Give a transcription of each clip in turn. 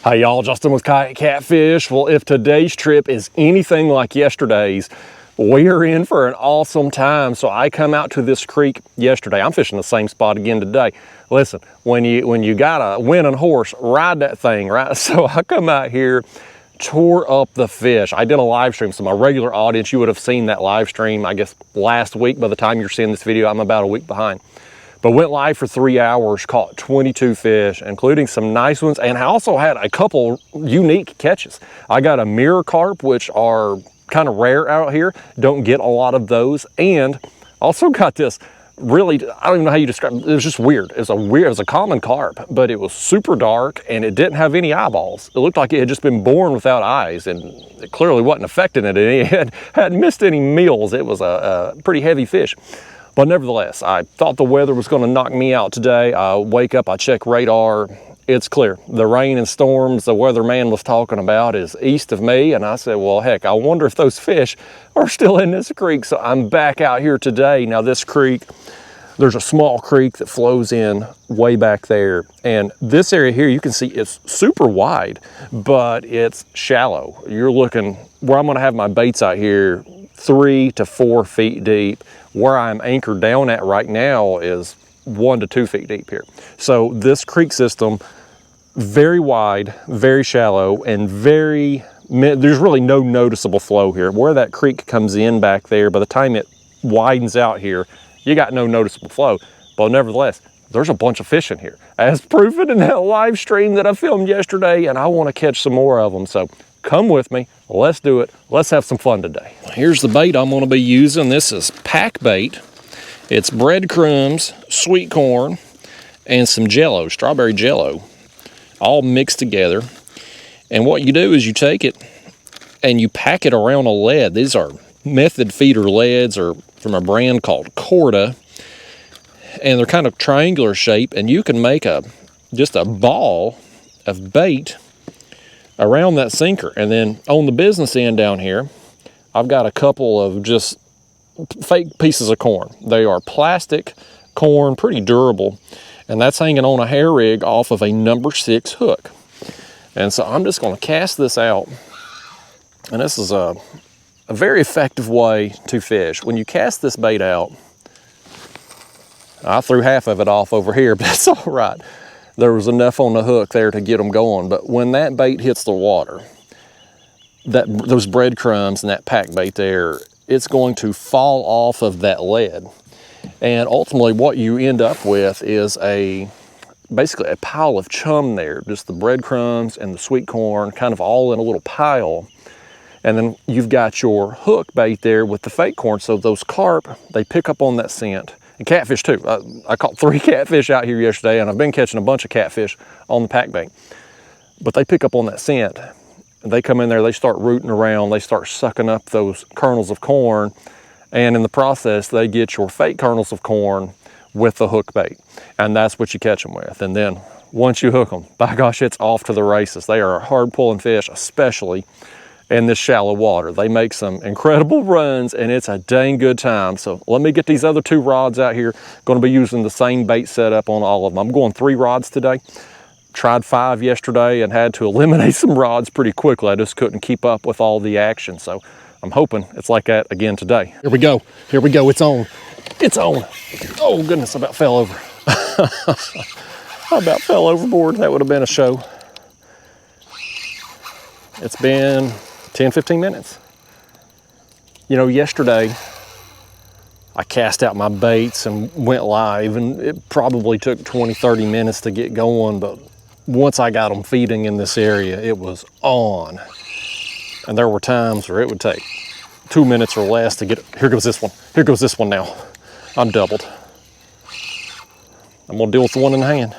Hey y'all, Justin with Kayak Catfish. Well, if today's trip is anything like yesterday's, we are in for an awesome time. So I come out to this creek yesterday. I'm fishing the same spot again today. Listen, when you got a winning horse, ride that thing, right? So I come out here, tore up the fish. I did a live stream, so my regular audience, you would have seen that live stream, I guess, last week. By the time you're seeing this video, I'm about a week behind. But went live for 3 hours, caught 22 fish, including some nice ones, and I also had a couple unique catches. I got a mirror carp, which are kind of rare out here. Don't get a lot of those. And also got this really, I don't even know how you describe it. It was just weird. It was a common carp, but it was super dark and it didn't have any eyeballs. It looked like it had just been born without eyes, and it clearly wasn't affecting it. It hadn't missed any meals. It was a pretty heavy fish. But nevertheless, I thought the weather was going to knock me out today. I wake up, I check radar, it's clear. The rain and storms the weatherman was talking about is east of me, and I said, well, heck, I wonder if those fish are still in this creek. So I'm back out here today. Now this creek, there's a small creek that flows in way back there, and this area here, you can see it's super wide, but it's shallow. You're looking, where I'm going to have my baits out here, 3 to 4 feet deep. Where I'm anchored down at right now is 1 to 2 feet deep here. So this creek system, very wide, very shallow, and there's really no noticeable flow here. Where that creek comes in back there, by the time it widens out here, you got no noticeable flow. But nevertheless, there's a bunch of fish in here, as proven in that live stream that I filmed yesterday, and I want to catch some more of them. So come with me, let's do it. Let's have some fun today. Here's the bait I'm going to be using. This is pack bait. It's breadcrumbs, sweet corn, and some jello, strawberry jello, all mixed together. And what you do is you take it and you pack it around a lead. These are method feeder leads, or from a brand called Corda, and they're kind of triangular shape, and you can make just a ball of bait around that sinker. And then on the business end down here, I've got a couple of just fake pieces of corn. They are plastic corn, pretty durable, and that's hanging on a hair rig off of a number 6 hook. And so I'm just going to cast this out, and this is a very effective way to fish. When you cast this bait out, I threw half of it off over here, but that's all right. There was enough on the hook there to get them going. But when that bait hits the water, those breadcrumbs and that pack bait there, it's going to fall off of that lead. And ultimately what you end up with is basically a pile of chum there, just the breadcrumbs and the sweet corn kind of all in a little pile. And then you've got your hook bait there with the fake corn. So those carp, they pick up on that scent. And catfish too. I caught 3 catfish out here yesterday, and I've been catching a bunch of catfish on the pack bait. But they pick up on that scent. They come in there, they start rooting around, they start sucking up those kernels of corn, and in the process, they get your fake kernels of corn with the hook bait. And that's what you catch them with. And then once you hook them, by gosh, it's off to the races. They are hard pulling fish, especially in this shallow water. They make some incredible runs, and it's a dang good time. So let me get these other 2 rods out here. Going to be using the same bait setup on all of them. I'm going 3 rods today. Tried 5 yesterday and had to eliminate some rods pretty quickly. I just couldn't keep up with all the action. So I'm hoping it's like that again today. Here we go. Here we go. It's on. It's on. Oh goodness, I about fell over. I about fell overboard. That would have been a show. It's been 10-15 minutes. You know, yesterday I cast out my baits and went live, and it probably took 20-30 minutes to get going, but once I got them feeding in this area, it was on. And there were times where it would take 2 minutes or less to get it. Here goes this one. Here goes this one now. I'm doubled. I'm gonna deal with the one in the hand.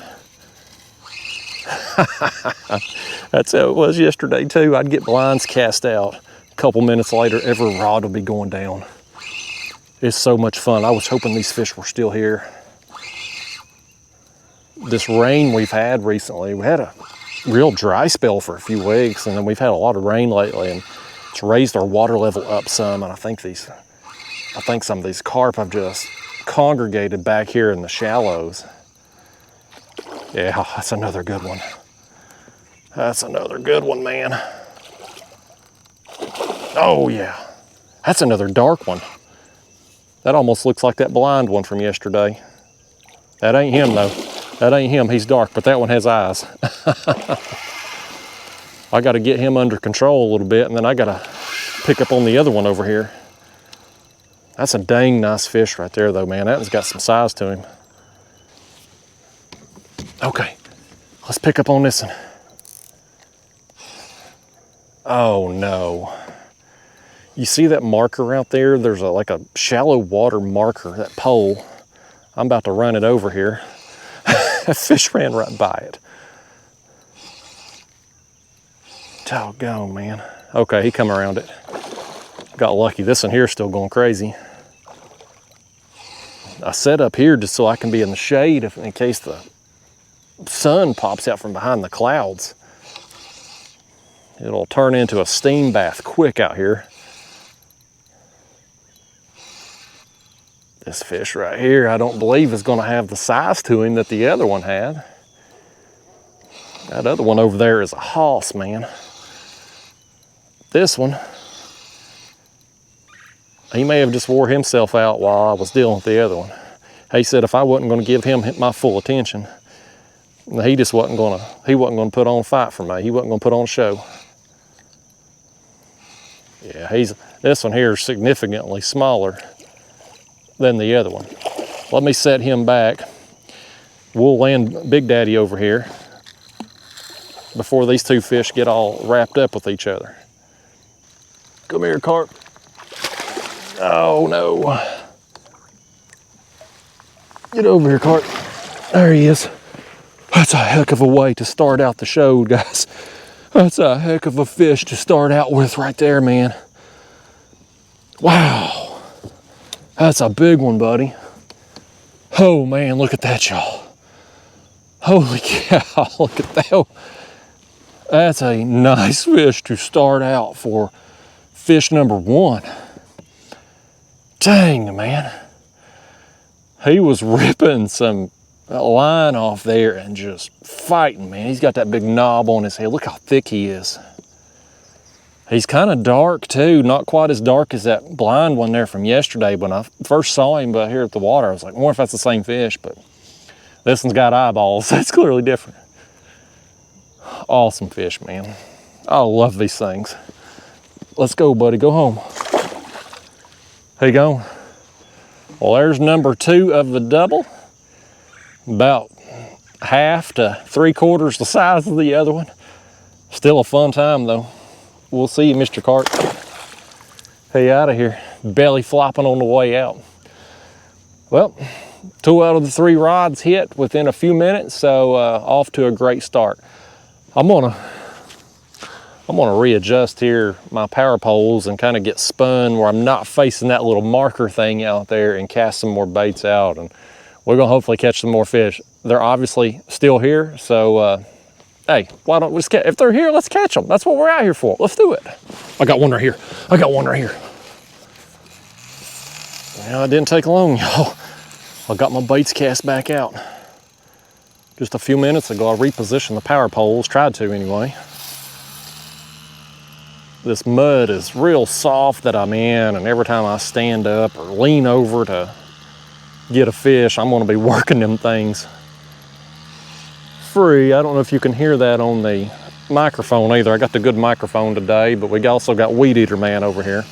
That's how it was yesterday too. I'd get blinds cast out. A couple minutes later, every rod would be going down. It's so much fun. I was hoping these fish were still here. This rain we've had recently, we had a real dry spell for a few weeks, and then we've had a lot of rain lately, and it's raised our water level up some. And I think some of these carp have just congregated back here in the shallows. Yeah, that's another good one. That's another good one, man. Oh yeah, that's another dark one. That almost looks like that blind one from yesterday. That ain't him though. That ain't him, he's dark, but that one has eyes. I gotta get him under control a little bit, and then I gotta pick up on the other one over here. That's a dang nice fish right there though, man. That one's got some size to him. Okay, let's pick up on this one. Oh no. You see that marker out there? There's like a shallow water marker, that pole. I'm about to run it over here. That fish ran right by it. Doggone, man. Okay, he come around it. Got lucky. This one here is still going crazy. I set up here just so I can be in the shade in case the sun pops out from behind the clouds. It'll turn into a steam bath quick out here. This fish right here, I don't believe is going to have the size to him that the other one had. That other one over there is a hoss, man. This one, he may have just wore himself out while I was dealing with the other one. He said if I wasn't going to give him my full attention, he just wasn't going to put on a fight for me. He wasn't going to put on a show. Yeah, this one here is significantly smaller than the other one. Let me set him back. We'll land Big Daddy over here before these two fish get all wrapped up with each other. Come here, carp. Oh no. Get over here, carp. There he is. That's a heck of a way to start out the show, guys. That's a heck of a fish to start out with right there, man. Wow. That's a big one, buddy. Oh man, look at that, y'all. Holy cow, look at that. That's a nice fish to start out for fish number one. Dang, man. He was ripping some line off there and just fighting, man. He's got that big knob on his head. Look how thick he is. He's kind of dark too, not quite as dark as that blind one there from yesterday. When I first saw him here at the water, I was like, I wonder if that's the same fish, but this one's got eyeballs. That's clearly different. Awesome fish, man. I love these things. Let's go, buddy, go home. How you going? Well, there's number two of the double. About half to 3/4 the size of the other one. Still a fun time though. We'll see you, Mr. Carp. Hey, out of here. Belly flopping on the way out. Well, 2 out of the 3 rods hit within a few minutes, so off to a great start. I'm gonna readjust here my power poles and kind of get spun where I'm not facing that little marker thing out there and cast some more baits out, and we're gonna hopefully catch some more fish. They're obviously still here, so hey, why don't we just if they're here, let's catch them. That's what we're out here for. Let's do it. I got one right here. I got one right here. Well, it didn't take long, y'all. I got my baits cast back out. Just a few minutes ago, I repositioned the power poles, tried to anyway. This mud is real soft that I'm in, and every time I stand up or lean over to get a fish, I'm gonna be working them things free. I don't know if you can hear that on the microphone either. I got the good microphone today, but we also got Weed Eater Man over here.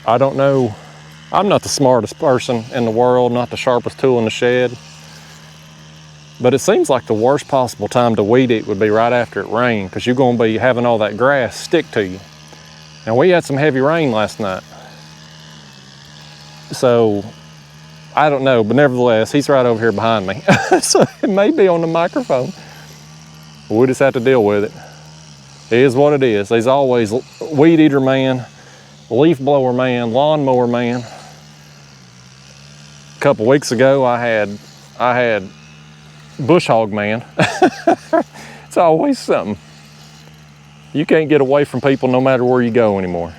I don't know, I'm not the smartest person in the world, not the sharpest tool in the shed, but it seems like the worst possible time to weed eat would be right after it rained, because you're going to be having all that grass stick to you. And we had some heavy rain last night. So, I don't know, but nevertheless, he's right over here behind me. So it may be on the microphone. We'll just have to deal with it. It is what it is. There's always Weed Eater Man, Leaf Blower Man, Lawnmower Man. A couple weeks ago, I had Bush Hog Man. It's always something. You can't get away from people no matter where you go anymore.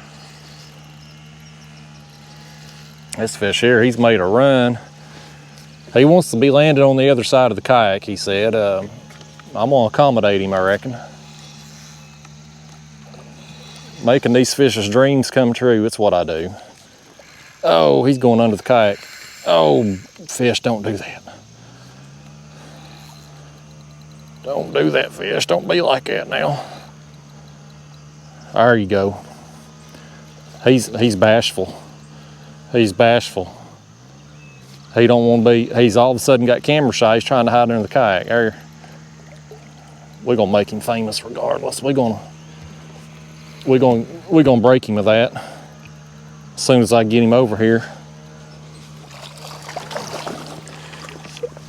This fish here, he's made a run. He wants to be landed on the other side of the kayak, he said. I'm gonna accommodate him, I reckon. Making these fish's dreams come true, it's what I do. Oh, he's going under the kayak. Oh, fish, don't do that. Don't do that, fish. Don't be like that now. There you go. He's bashful. He's bashful. He don't want to be, he's all of a sudden got camera shy. He's trying to hide under the kayak. There. We're gonna make him famous regardless. We're gonna break him of that as soon as I get him over here.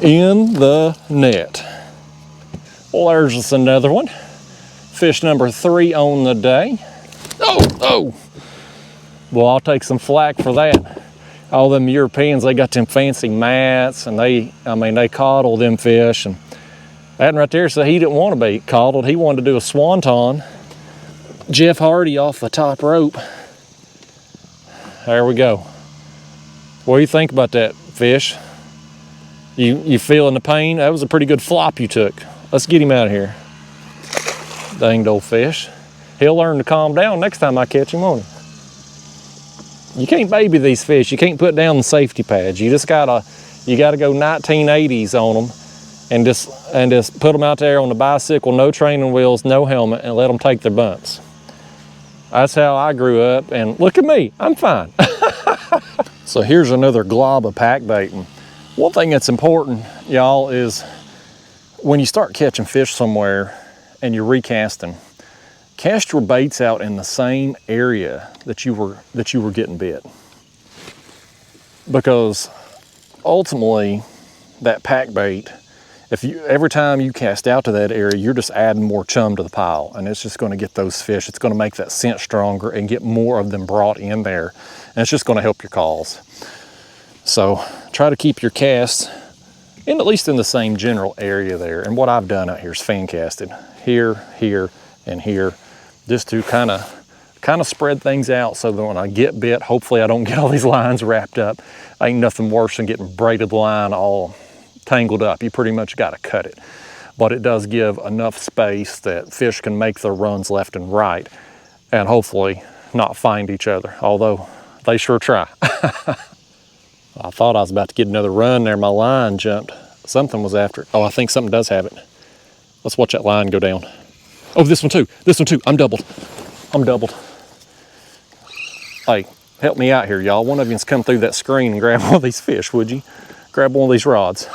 In the net. Well, there's just another one. Fish number 3 on the day. Oh! Well, I'll take some flack for that. All them Europeans, they got them fancy mats, and they coddle them fish. And that right there said he didn't want to be coddled. He wanted to do a swanton. Jeff Hardy off the top rope. There we go. What do you think about that, fish? You feeling the pain? That was a pretty good flop you took. Let's get him out of here. Danged old fish. He'll learn to calm down next time I catch him, won't he? You can't baby these fish. You can't put down the safety pads. You gotta go 1980s on them and just put them out there on the bicycle, no training wheels, no helmet, and let them take their bumps. That's how I grew up, and look at me, I'm fine. So here's another glob of pack baiting. One thing that's important, y'all, is when you start catching fish somewhere and you're recasting, cast your baits out in the same area that you were getting bit. Because ultimately, that pack bait, every time you cast out to that area, you're just adding more chum to the pile, and it's just going to get those fish. It's going to make that scent stronger and get more of them brought in there, and it's just going to help your calls. So try to keep your casts at least in the same general area there. And what I've done out here is fan casted here, here, and here, just to kind of spread things out so that when I get bit, hopefully I don't get all these lines wrapped up. Ain't nothing worse than getting braided line all tangled up. You pretty much got to cut it. But it does give enough space that fish can make their runs left and right and hopefully not find each other, although they sure try. I thought I was about to get another run there. My line jumped. Something was after it. Oh, I think something does have it. Let's watch that line go down. Oh, this one too. This one too. I'm doubled. Hey, help me out here, y'all. One of you's come through that screen and grab one of these fish, would you? Grab one of these rods.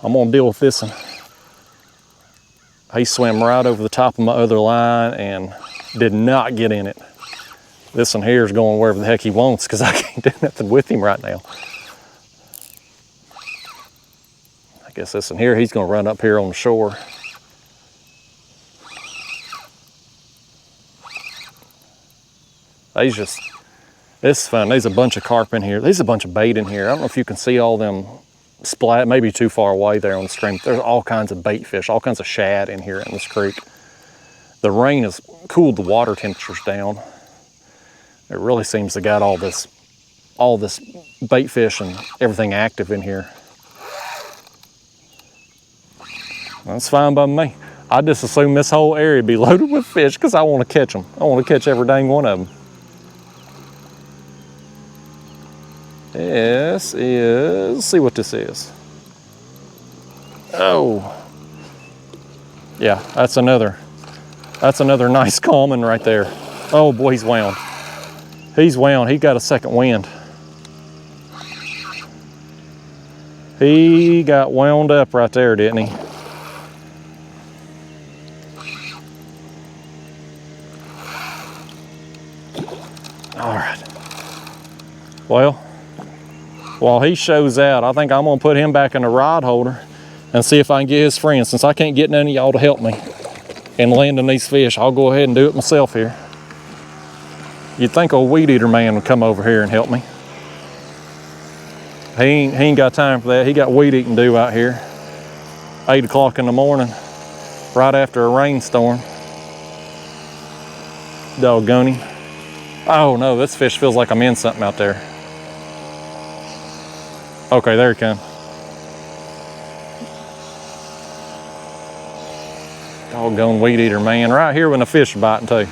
I'm gonna deal with this one. He swam right over the top of my other line and did not get in it. This one here is going wherever the heck he wants because I can't do nothing with him right now. I guess this one here, he's gonna run up here on the shore. This is fun. There's a bunch of carp in here. There's a bunch of bait in here. I don't know if you can see all them splat, maybe too far away there on the stream. There's all kinds of bait fish, all kinds of shad in here in this creek. The rain has cooled the water temperatures down. It really seems to got all this bait fish and everything active in here. That's fine by me. I just assume this whole area be loaded with fish because I want to catch them. I want to catch every dang one of them. This is, let's see what this is. Oh, yeah, that's another nice common right there. Oh boy, he's wound. He's wound. He got a second wind. He got wound up right there, didn't he? All right. Well, while he shows out, I think I'm gonna put him back in the rod holder and see if I can get his friend. Since I can't get none of y'all to help me in landing these fish, I'll go ahead and do it myself here. You'd think a weed eater man would come over here and help me. He ain't got time for that. He got weed eating to do out here. 8 o'clock in the morning, right after a rainstorm. Doggone him. Oh no, this fish feels like I'm in something out there. Okay, there he comes. Doggone weed eater, man. Right here when the fish are biting too.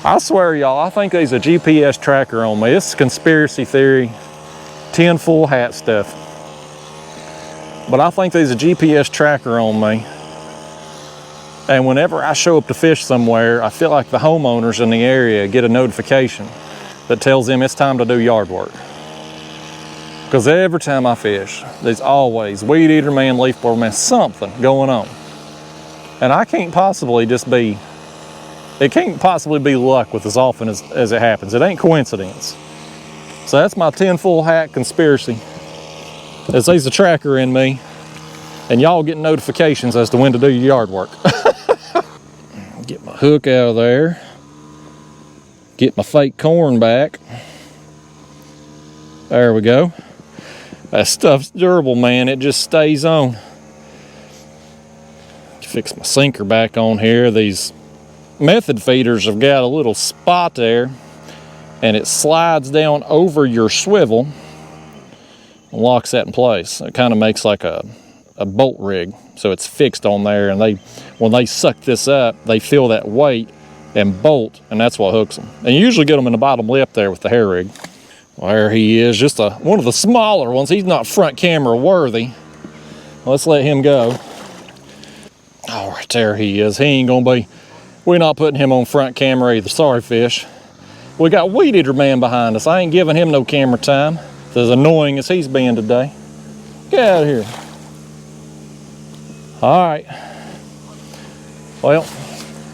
I swear, y'all, I think there's a GPS tracker on me. This is conspiracy theory, tinfoil hat stuff. But I think there's a GPS tracker on me. And whenever I show up to fish somewhere, I feel like the homeowners in the area get a notification that tells them it's time to do yard work. Because every time I fish, there's always weed eater man, leaf blower man, something going on. And I can't possibly just be, it can't possibly be luck with as often as it happens. It ain't coincidence. So that's my tinfoil hat conspiracy. As there's a tracker in me, and y'all get notifications as to when to do your yard work. Get my hook out of there. Get my fake corn back. There we go. That stuff's durable, man. It just stays on. Fix my sinker back on here. These method feeders have got a little spot there, and it slides down over your swivel and locks that in place. It kind of makes like a bolt rig, so it's fixed on there, and when they suck this up, they feel that weight and bolt, and that's what hooks them. And you usually get them in the bottom lip there with the hair rig. Well, there he is, just one of the smaller ones. He's not front camera worthy. Let's let him go. Oh, right there he is. He ain't gonna be, we're not putting him on front camera either. Sorry, fish. We got weed eater man behind us. I ain't giving him no camera time. It's as annoying as he's been today. Get out of here. All right. Well,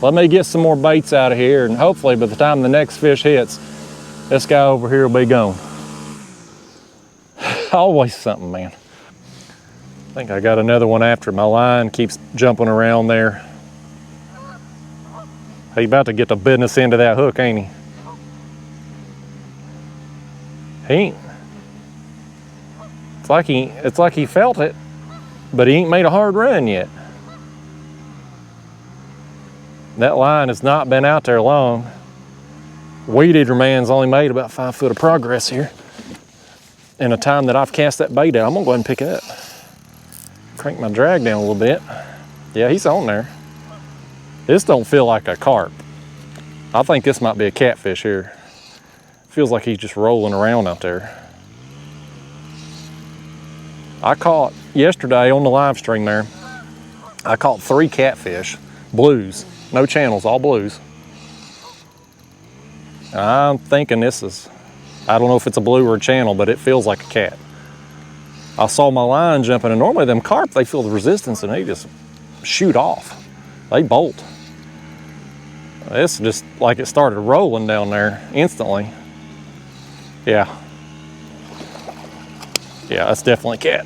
let me get some more baits out of here, and hopefully by the time the next fish hits, this guy over here will be gone. Always something, man. I think I got another one after. My line keeps jumping around there. He's about to get the business into that hook, ain't he? He ain't. It's like he felt it, but he ain't made a hard run yet. That line has not been out there long. Weed eater man's only made about 5 foot of progress here. In the time that I've cast that bait out, I'm gonna go ahead and pick it up. Crank my drag down a little bit. Yeah, he's on there. This don't feel like a carp. I think this might be a catfish here. Feels like he's just rolling around out there. I caught yesterday on the live stream there, I caught 3 catfish, blues, no channels, all blues. I'm thinking this is, I don't know if it's a blue or a channel, but it feels like a cat. I saw my line jumping, and normally them carp, they feel the resistance and they just shoot off. They bolt. It's just like it started rolling down there instantly. Yeah. Yeah, that's definitely cat.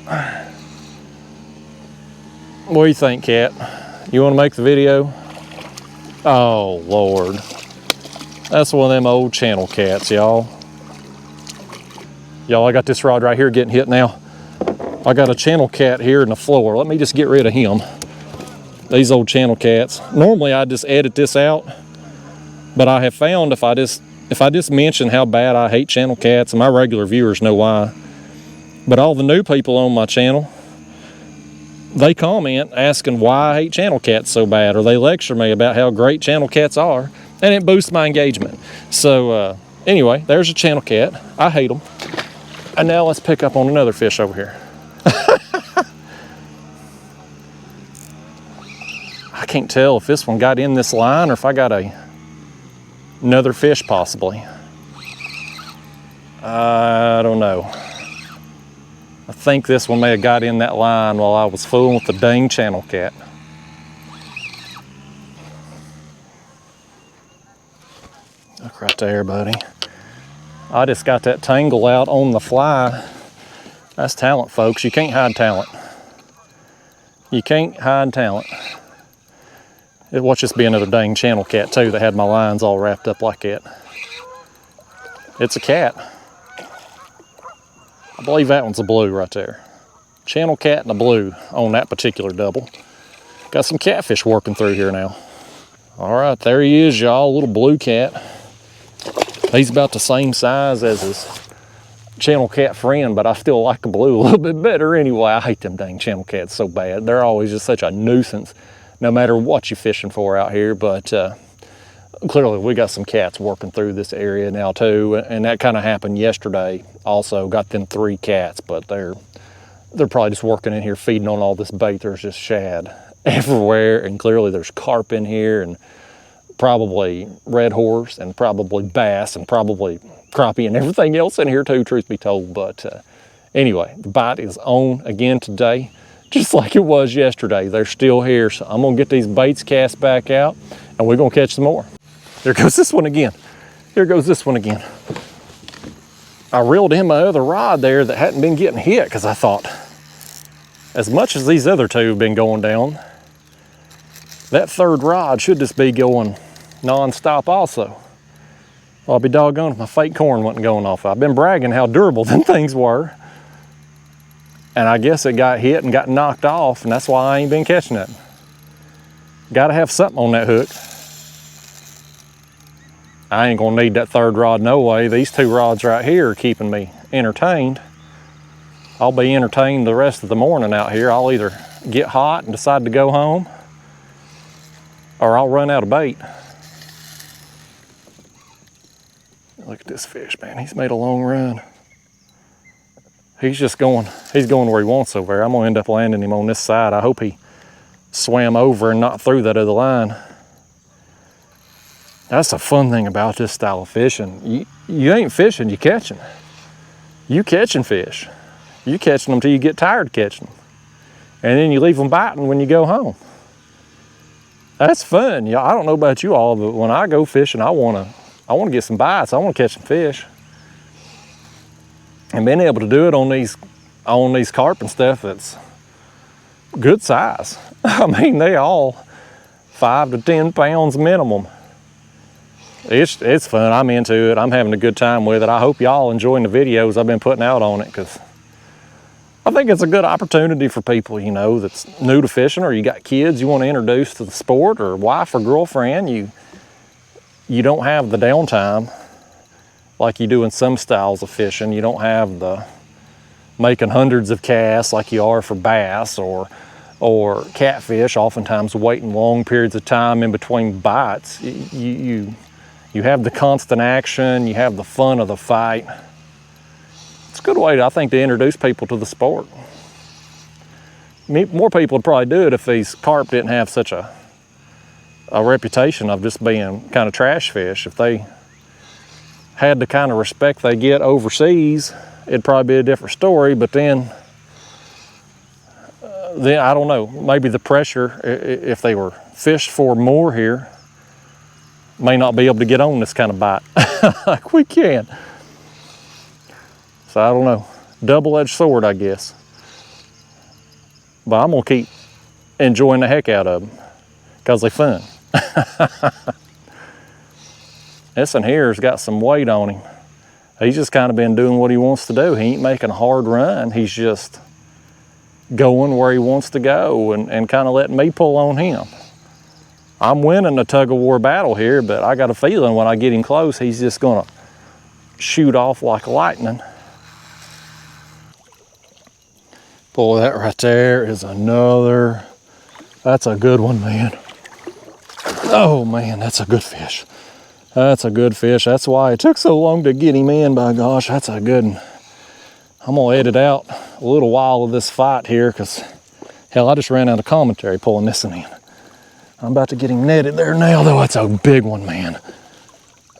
What do you think, cat? You want to make the video? Oh, Lord. That's one of them old channel cats, y'all. Y'all, I got this rod right here getting hit now. I got a channel cat here in the floor. Let me just get rid of him. These old channel cats. Normally I just edit this out, but I have found if I just mention how bad I hate channel cats, and my regular viewers know why, but all the new people on my channel, they comment asking why I hate channel cats so bad, or they lecture me about how great channel cats are, and it boosts my engagement. So anyway, there's a channel cat. I hate them. And now let's pick up on another fish over here. I can't tell if this one got in this line or if I got another fish possibly. I don't know. I think this one may have got in that line while I was fooling with the dang channel cat. Look right there, buddy. I just got that tangle out on the fly. That's talent, folks. You can't hide talent. You can't hide talent. Watch this be another dang channel cat too that had my lines all wrapped up like that. It's a cat. I believe that one's a blue right there. Channel cat and a blue on that particular double. Got some catfish working through here now. All right, there he is, y'all, little blue cat. He's about the same size as his channel cat friend, but I still like the blue a little bit better anyway. I hate them dang channel cats so bad. They're always just such a nuisance. no matter what you're fishing for out here. But clearly we got some cats working through this area now too, and that kind of happened yesterday. Also got them 3 cats, but they're probably just working in here feeding on all this bait. There's just shad everywhere, and clearly there's carp in here, and probably red horse, and probably bass, and probably crappie, and everything else in here too, truth be told. But anyway, the bite is on again today, just like it was yesterday. They're still here, so I'm gonna get these baits cast back out, and we're gonna catch some more. There goes this one again. Here goes this one again. I reeled in my other rod there that hadn't been getting hit, because I thought, as much as these other 2 have been going down, that 3rd rod should just be going non-stop also. Well, I'll be doggone if my fake corn wasn't going off. I've been bragging how durable them things were, and I guess it got hit and got knocked off, and that's why I ain't been catching it. Gotta have something on that hook. I ain't gonna need that 3rd rod no way. These 2 rods right here are keeping me entertained. I'll be entertained the rest of the morning out here. I'll either get hot and decide to go home, or I'll run out of bait. Look at this fish, man. He's made a long run. He's going where he wants over there. I'm gonna end up landing him on this side. I hope he swam over and not through that other line. That's the fun thing about this style of fishing. You ain't fishing, you catching. You catching fish. You catching them till you get tired of catching them. And then you leave them biting when you go home. That's fun. Yeah, I don't know about you all, but when I go fishing, I wanna get some bites. I wanna catch some fish. And being able to do it on these carp and stuff that's good size. I mean, they all 5 to 10 pounds minimum. It's fun. I'm into it. I'm having a good time with it. I hope y'all enjoying the videos I've been putting out on it, because I think it's a good opportunity for people, you know, that's new to fishing, or you got kids you want to introduce to the sport, or wife or girlfriend. You don't have the downtime like you do in some styles of fishing. You don't have the making hundreds of casts like you are for bass or catfish, oftentimes waiting long periods of time in between bites. You have the constant action, you have the fun of the fight. It's a good way, I think, to introduce people to the sport. More people would probably do it if these carp didn't have such a reputation of just being kind of trash fish. If they had the kind of respect they get overseas, it'd probably be a different story. But then I don't know, maybe the pressure, if they were fished for more here, may not be able to get on this kind of bite like we can. So I don't know, double-edged sword, I guess. But I'm gonna keep enjoying the heck out of them because they're fun. This one here's got some weight on him. He's just kind of been doing what he wants to do. He ain't making a hard run. He's just going where he wants to go and kind of letting me pull on him. I'm winning the tug-of-war battle here, but I got a feeling when I get him close, he's just gonna shoot off like lightning. Boy, that right there is another, that's a good one, man. Oh man, that's a good fish. That's a good fish. That's why it took so long to get him in, by gosh, that's a good one. I'm gonna edit out a little while of this fight here, because hell, I just ran out of commentary pulling this one in. I'm about to get him netted there now, though. That's a big one, man.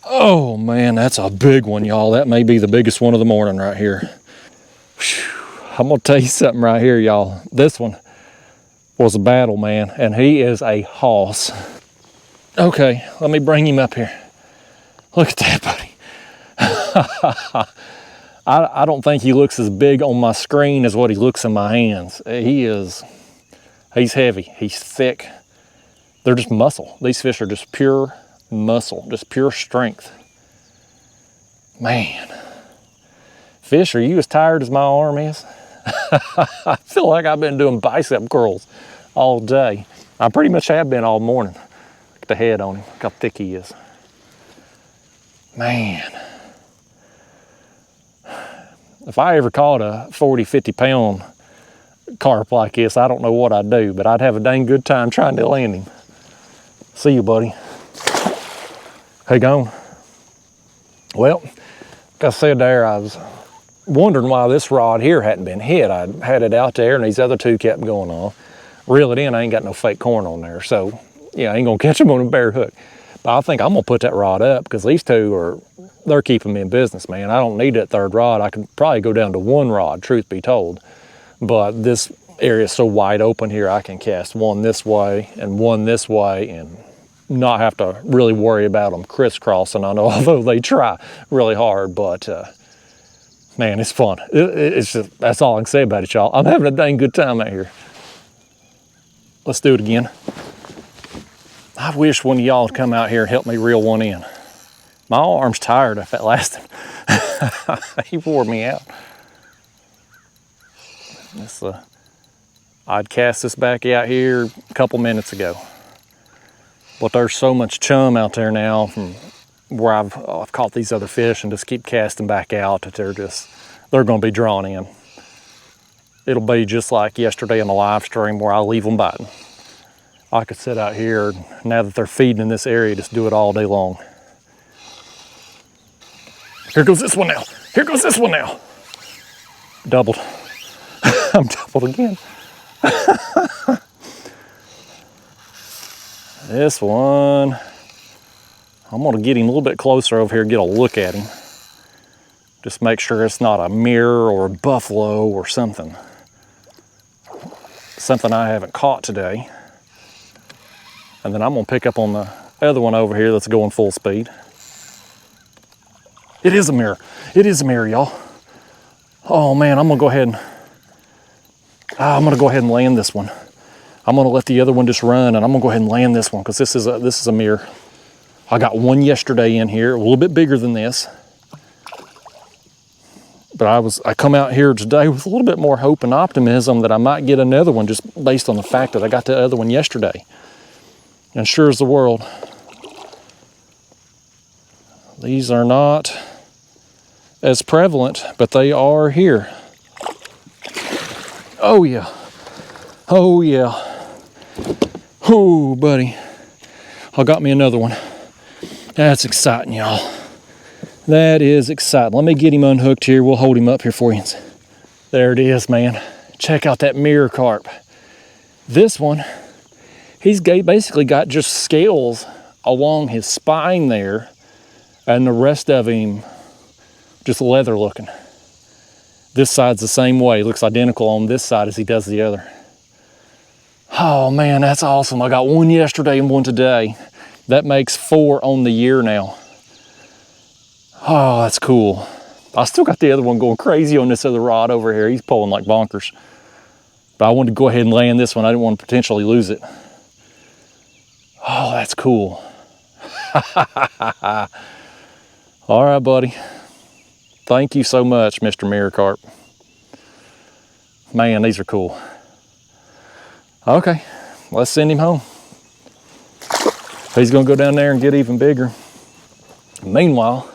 Oh man, that's a big one, y'all. That may be the biggest one of the morning right here. Whew. I'm gonna tell you something right here, y'all. This one was a battle, man, and he is a hoss. Okay, let me bring him up here. Look at that, buddy. I don't think he looks as big on my screen as what he looks in my hands. He's heavy, he's thick. They're just muscle. These fish are just pure muscle, just pure strength. Man, fish, are you as tired as my arm is? I feel like I've been doing bicep curls all day. I pretty much have been all morning. Look at the head on him, look how thick he is. Man, if I ever caught a 40, 50 pound carp like this, I don't know what I'd do, but I'd have a dang good time trying to land him. See you, buddy. Hey, gone. Well, like I said there, I was wondering why this rod here hadn't been hit. I had it out there and these other two kept going off. Reel it in, I ain't got no fake corn on there, so yeah, I ain't gonna catch them on a bare hook. But I think I'm gonna put that rod up because these two they're keeping me in business, man. I don't need that third rod. I could probably go down to one rod, truth be told. But this area is so wide open here, I can cast one this way and one this way and not have to really worry about them crisscrossing. I know, although they try really hard, but man, it's fun. It's just, that's all I can say about it, y'all. I'm having a dang good time out here. Let's do it again. I wish one of y'all would come out here and help me reel one in. My arm's tired of that last one. He wore me out. I'd cast this back out here a couple minutes ago. But there's so much chum out there now from where I've caught these other fish and just keep casting back out that they're gonna be drawn in. It'll be just like yesterday in the live stream where I leave them biting. I could sit out here, now that they're feeding in this area, just do it all day long. Here goes this one now. Here goes this one now. Doubled. I'm doubled again. This one, I'm gonna get him a little bit closer over here, get a look at him. Just make sure it's not a mirror or a buffalo or something. Something I haven't caught today. And then I'm gonna pick up on the other one over here that's going full speed. It is a mirror. It is a mirror, y'all. Oh man, I'm gonna go ahead and land this one. I'm gonna let the other one just run, and I'm gonna go ahead and land this one because this is a mirror. I got one yesterday in here, a little bit bigger than this. But I come out here today with a little bit more hope and optimism that I might get another one just based on the fact that I got the other one yesterday. And sure as the world, these are not as prevalent, but they are here. Oh yeah. Oh yeah. Oh, buddy. I got me another one. That's exciting, y'all. That is exciting. Let me get him unhooked here. We'll hold him up here for you. There it is, man. Check out that mirror carp. This one, he's basically got just scales along his spine there, and the rest of him just leather looking. This side's the same way. It looks identical on this side as he does the other. Oh man, that's awesome. I got one yesterday and one today. That makes 4 on the year now. Oh, that's cool. I still got the other one going crazy on this other rod over here. He's pulling like bonkers. But I wanted to go ahead and land this one. I didn't want to potentially lose it. Oh, that's cool. All right, buddy. Thank you so much, Mr. Mirror Carp. Man, these are cool. Okay, let's send him home. He's gonna go down there and get even bigger. Meanwhile,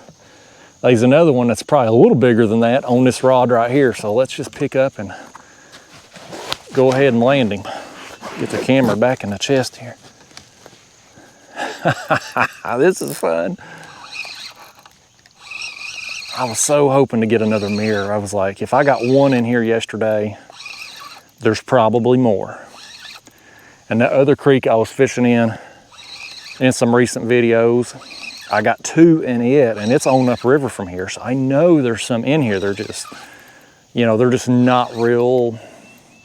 there's another one that's probably a little bigger than that on this rod right here. So let's just pick up and go ahead and land him. Get the camera back in the chest here. This is fun. I was so hoping to get another mirror. I was like, if I got one in here yesterday, there's probably more. And that other creek I was fishing in some recent videos, I got 2 in it, and it's on upriver from here. So I know there's some in here. They're just, you know, they're just not real,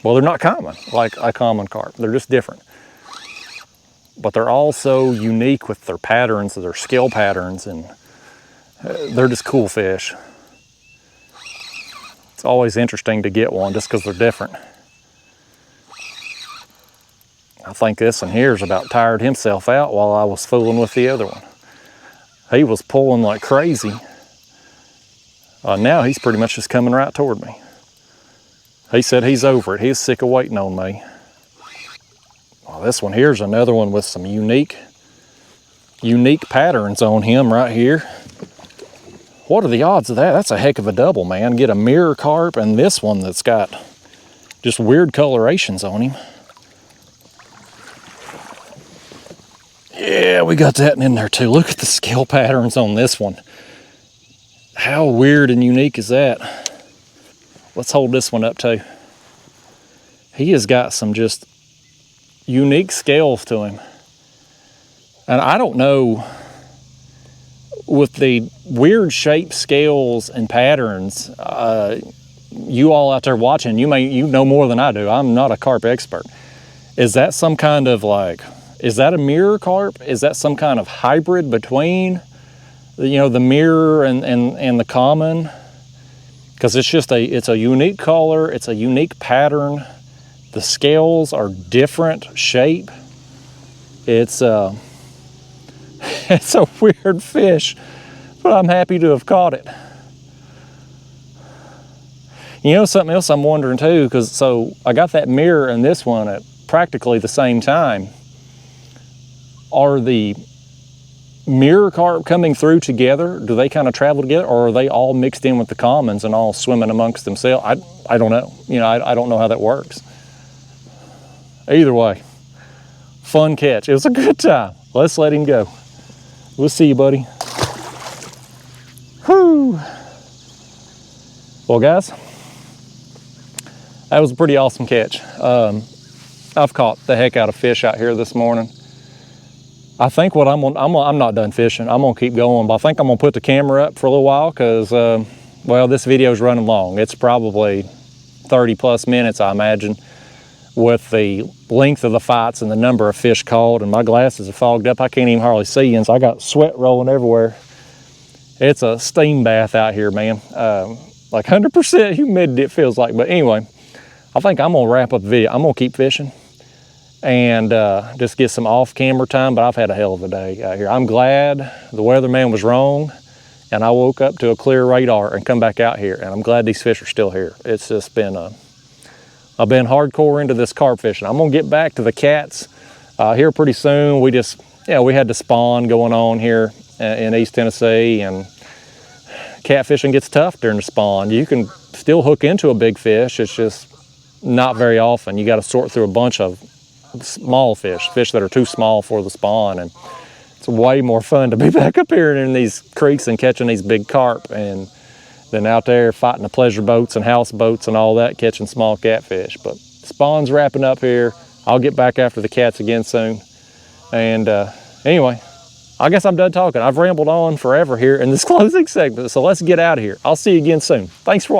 well, they're not common, like a common carp. They're just different. But they're also unique with their patterns, their scale patterns, and they're just cool fish. It's always interesting to get one just because they're different. I think this one here's about tired himself out while I was fooling with the other one. He was pulling like crazy. Now he's pretty much just coming right toward me. He said he's over it. He's sick of waiting on me. Well, this one here's another one with some unique patterns on him right here. What are the odds of that? That's a heck of a double, man. Get a mirror carp and this one that's got just weird colorations on him. Yeah, we got that in there too. Look at the scale patterns on this one. How weird and unique is that? Let's hold this one up too. He has got some just unique scales to him. And I don't know, with the weird shaped scales and patterns, you all out there watching, you know more than I do. I'm not a carp expert. Is that some kind of like, is that a mirror carp? Is that some kind of hybrid between, the mirror and the common? Because it's a unique color, it's a unique pattern. The scales are different shape. It's it's a weird fish, but I'm happy to have caught it. Something else I'm wondering too, so I got that mirror and this one at practically the same time. Are the mirror carp coming through together? Do they kind of travel together, or are they all mixed in with the commons and all swimming amongst themselves? I don't know. I don't know how that works. Either way, fun catch. It was a good time. Let's let him go. We'll see you, buddy. Whew. Well, guys, that was a pretty awesome catch. I've caught the heck out of fish out here this morning. I think I'm not done fishing. I'm gonna keep going, but I think I'm gonna put the camera up for a little while because, this video's running long. It's probably 30 plus minutes, I imagine, with the length of the fights and the number of fish caught, and my glasses are fogged up. I can't even hardly see, and so I got sweat rolling everywhere. It's a steam bath out here, man. Like 100% humidity it feels like. But anyway, I think I'm gonna wrap up the video. I'm gonna keep fishing and just get some off-camera time, but I've had a hell of a day out here. I'm glad the weatherman was wrong, and I woke up to a clear radar and come back out here, and I'm glad these fish are still here. It's just been I've been hardcore into this carp fishing. I'm gonna get back to the cats here pretty soon. We had the spawn going on here in East Tennessee, and catfishing gets tough during the spawn. You can still hook into a big fish, it's just not very often. You gotta sort through a bunch of small fish that are too small for the spawn, and it's way more fun to be back up here in these creeks and catching these big carp and then out there fighting the pleasure boats and houseboats and all that, catching small catfish. But spawn's wrapping up here. I'll get back after the cats again soon. And anyway, I guess I'm done talking. I've rambled on forever here in this closing segment, so let's get out of here. I'll see you again soon. Thanks for watching.